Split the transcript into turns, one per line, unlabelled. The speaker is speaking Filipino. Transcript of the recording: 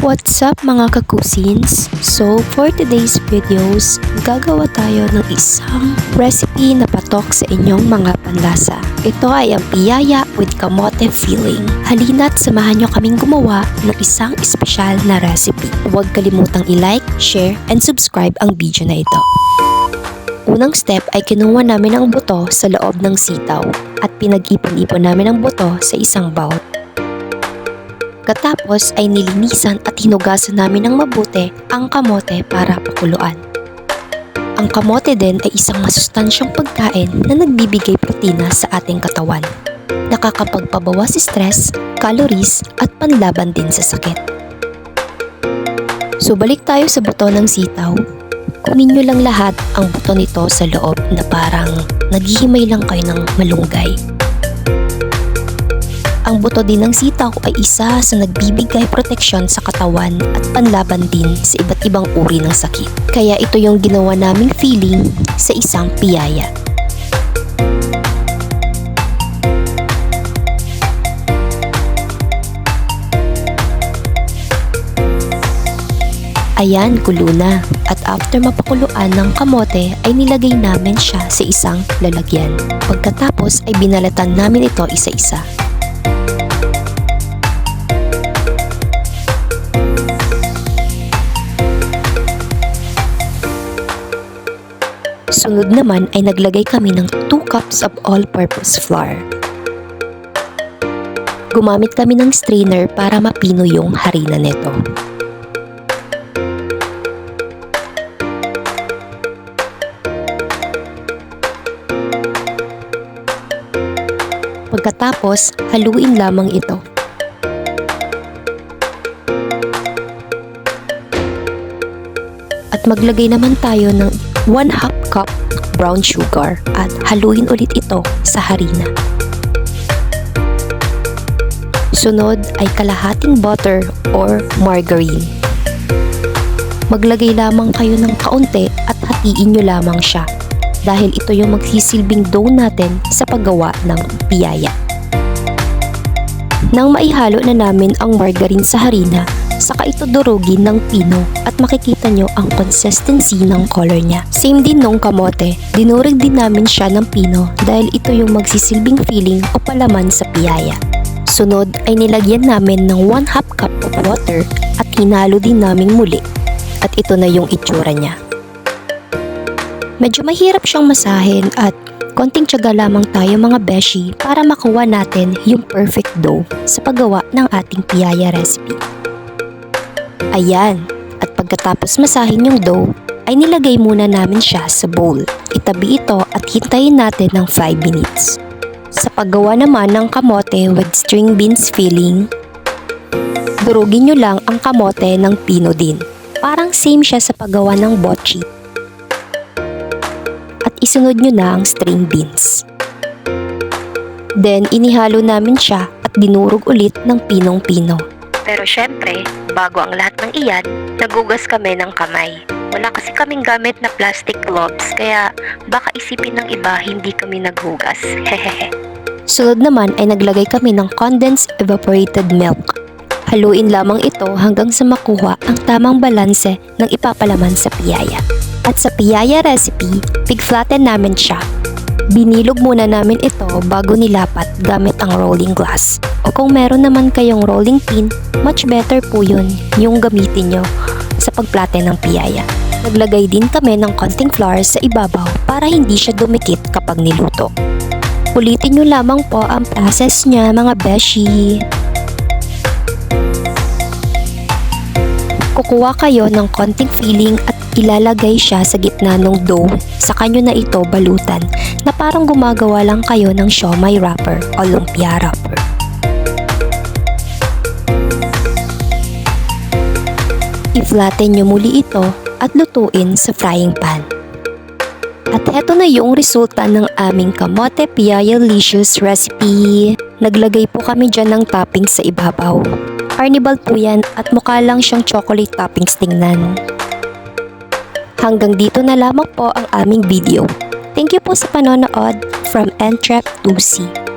What's up mga kakusins? So for today's videos, gagawa tayo ng isang recipe na patok sa inyong mga panlasa. Ito ay ang piyaya with kamote filling. Halina't samahan nyo kaming gumawa ng isang espesyal na recipe. Huwag kalimutang i-like, share, and subscribe ang video na ito. Unang step ay kinuha namin ang buto sa loob ng sitaw at pinag-ipon-ipon namin ang buto sa isang bowl. Katapos ay nilinisan at hinugasan namin ng mabuti ang kamote para pakuluan. Ang kamote din ay isang masustansyang pagkain na nagbibigay protina sa ating katawan. Nakakapagpabawas stress, calories at panlaban din sa sakit. So balik tayo sa buto ng sitaw. Kunin nyo lang lahat ang buto nito sa loob na parang naghihimay lang kayo ng malunggay. Ang buto din ng sitaw ay isa sa nagbibigay proteksyon sa katawan at panlaban din sa iba't ibang uri ng sakit. Kaya ito yung ginawa naming filling sa isang piyaya. Ayan, kulo na. At after mapakuluan ng kamote ay nilagay namin siya sa isang lalagyan. Pagkatapos ay binalatan namin ito isa-isa. Sunod naman ay naglagay kami ng 2 cups of all-purpose flour. Gumamit kami ng strainer para mapino yung harina nito. Pagkatapos, haluin lamang ito. At maglagay naman tayo ng 1/2 cup brown sugar at haluin ulit ito sa harina. Sunod ay kalahating butter or margarine. Maglagay lamang kayo ng kaunti at hatiin nyo lamang siya dahil ito yung magsisilbing dough natin sa paggawa ng piyaya. Nang maihalo na namin ang margarine sa harina, saka ito durugin ng pino at makikita nyo ang consistency ng color niya. Same din nung kamote, dinurig din namin siya ng pino dahil ito yung magsisilbing filling o palaman sa piyaya. Sunod ay nilagyan namin ng 1/2 cup of water at hinalo din naming muli at ito na yung itsura niya. Medyo mahirap siyang masahin at konting tiyaga lamang tayo mga beshi para makuha natin yung perfect dough sa paggawa ng ating piyaya recipe. Ayan, at pagkatapos masahin yung dough, ay nilagay muna namin siya sa bowl. Itabi ito at hintayin natin ng 5 minutes. Sa paggawa naman ng kamote with string beans filling, durugin nyo lang ang kamote ng pino din. Parang same siya sa paggawa ng botchi. At isunod nyo na ang string beans. Then, inihalo namin siya at dinurog ulit ng pinong-pino. Pero syempre, bago ang lahat ng iyan, nagugas kami ng kamay. Wala kasi kaming gamit na plastic gloves, kaya baka isipin ng iba hindi kami naghugas. Hehehe. Sunod naman ay naglagay kami ng condensed evaporated milk. Haluin lamang ito hanggang sa makuha ang tamang balanse ng ipapalaman sa piyaya. At sa piyaya recipe, pig-flatten namin siya. Binilog muna namin ito bago nilapat gamit ang rolling glass. O kung meron naman kayong rolling pin, much better po yun yung gamitin nyo sa pagplate ng piyaya. Naglagay din kami ng konting flour sa ibabaw para hindi siya dumikit kapag niluto. Ulitin nyo lamang po ang process niya mga beshi. Kukuha kayo ng konting filling at ilalagay siya sa gitna ng dough, saka nyo na ito balutan na parang gumagawa lang kayo ng siomai wrapper o lumpia wrapper. I-flatten nyo muli ito at lutuin sa frying pan. At heto na yung resulta ng aming kamote piyaya-licious recipe. Naglagay po kami dyan ng toppings sa ibabaw. Carnival po yan at mukha lang siyang chocolate toppings tingnan. Hanggang dito na lamang po ang aming video. Thank you po sa panonood from Entrep2C.